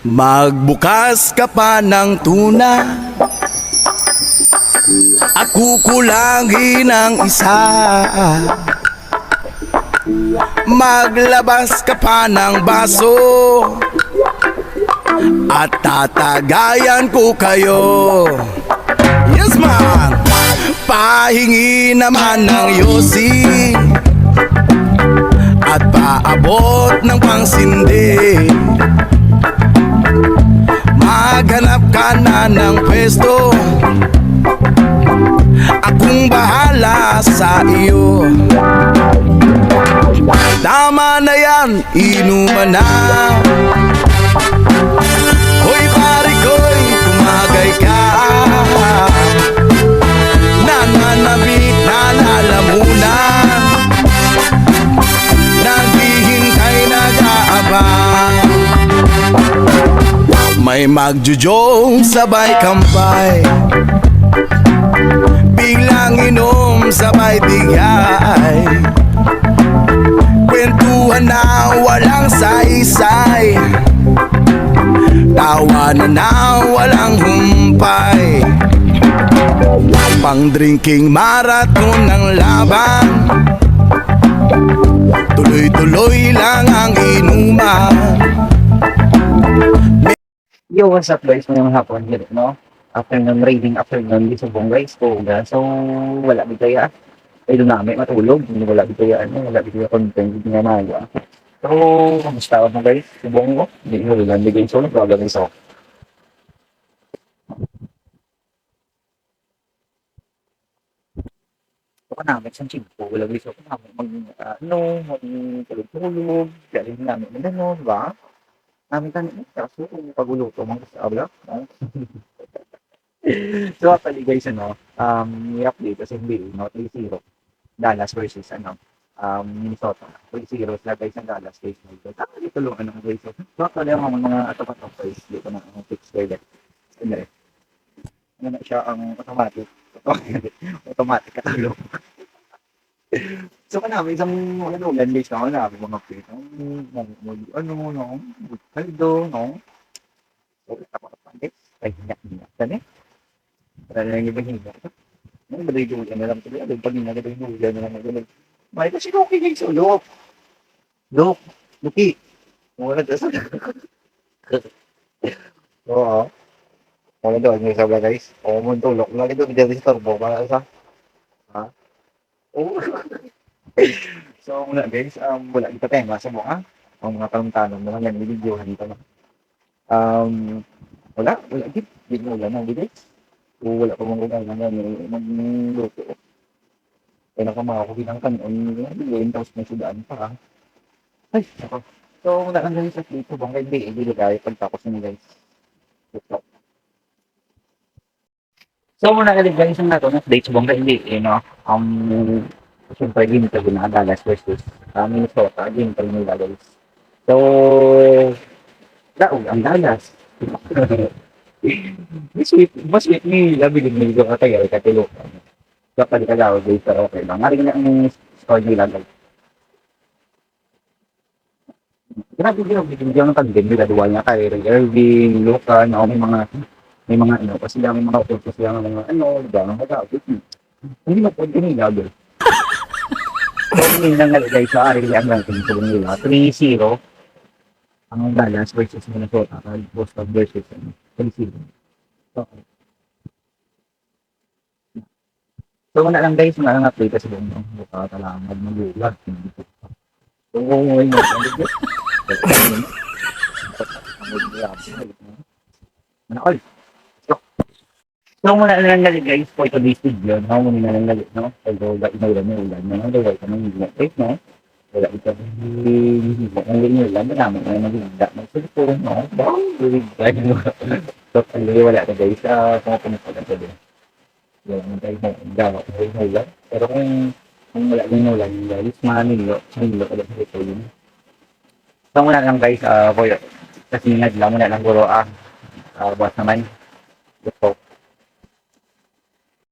Magbukas ka pa ng tuna at kukulangin ng isa. Maglabas ka pa ng baso at tatagayan ko kayo. Yes man! Pahingi naman ng yosi at paabot ng pangsindi. Maghanap ka na ng pwesto, akong bahala sa iyo. Tama na yan, inuman na. Hoy pare ko'y tumagay ka. Nananabik na lalamunan, naghihintay nag-aabang. May magjujong sabay kampay, biglang inom sabay bigay. Kwentuhan na walang saysay, tawanan na walang humpay. Pang drinking marathon ng laban, tuloy-tuloy lang ang inuman. Yo, what's up guys? Ngayong hapon here, no? Afternoon raiding, afternoon dito sa buong guys. So, wala di kaya. Ay, doon namin matulog. Wala di kaya, wala di kaya content. Hindi nga magawa. So, kamusta ako guys? Subong ko. Hindi ko lang bigay. So, nag-vlog ako. So, namin sa chingko. Wala guys. So, namin mag-tulog-tulog. Galing namin mag ba? Namin tanin, kaso kung paguluto mga sa abla. So, actually guys, i-update kasi NBA, 3-0. Dallas versus, Minnesota. 3-0 sila guys ang Dallas guys. So, dito tulungan ng guys. So, actually, ang mga atapat-top guys, dito na ang fix guys. Ano na siya ang automatic. Automatic katulong. So, kanami, isang land base na kanami, mga pito, kaldo, no? So, tapos pandit, ay, hinyak ka na. Para lang yung hinyak. Ano ba yung dulan na lang tuloy? Ano pag hinyak yung dulan na lang tuloy? May kasi Loki guys, so, Loki. Muna na sa oo. Ano doon, may sabla guys. Oo, mo tulok. Lagi doon, hindi sa turbo, para sa, ha? Oo. So, muna guys, wala dito tema sa mga ang mga tanong-tanong naman yan, video dito na. Wala dito, hindi mo wala na guys. O wala pa mong ulan na magluto. Kaya na kumakakuhin ng kanon, nagbiluin tapos may sudaan pa. Ay, ako. So, wala lang guys at dito, bang kay BA, dito guys, pagtapos nyo guys. So, muna guys, ang nato na update sa bang kay BA, no? Siyempre, game ito na Dallas versus Minnesota. Game ito nila guys. So, daog ang Dallas. Mas sweet ni labi din nila katagal katilo. Kapag kagawa guys, pero okay lang. Ngayon na ang score nila guys. Grabe din, bigyan ng tagdin nila. Duwa niya kay Irving, Luka, may mga kasi may mga options sila ng mga gano'ng kagawa. Hindi mag-pwede nila guys. So, hindi na nga guys, sa arili ang ranking ko nila. 3-0 ang Dallas versus Minnesota. Boston versus 3-0. Okay. So, wala lang guys, wala lang update kasi doon. Buka talagang mag-ulag. So, ngayon mo. Manakol. So, muna lang galit guys for today's video. Muna lang galit, no? Although, inulan mo ulan. Daway ka nang hindi no? Wala ito ang inulan. Namin na nagigda. Magsulpong, no? So, wala na guys. Pumapunod pa na ito din. Yung tayo na gawa ko yung ulan. Pero kung wala yung ulan, guys, manilo ulit sa ito yun. So, muna lang guys, kasi nagla muna lang guro buwas naman. Ito.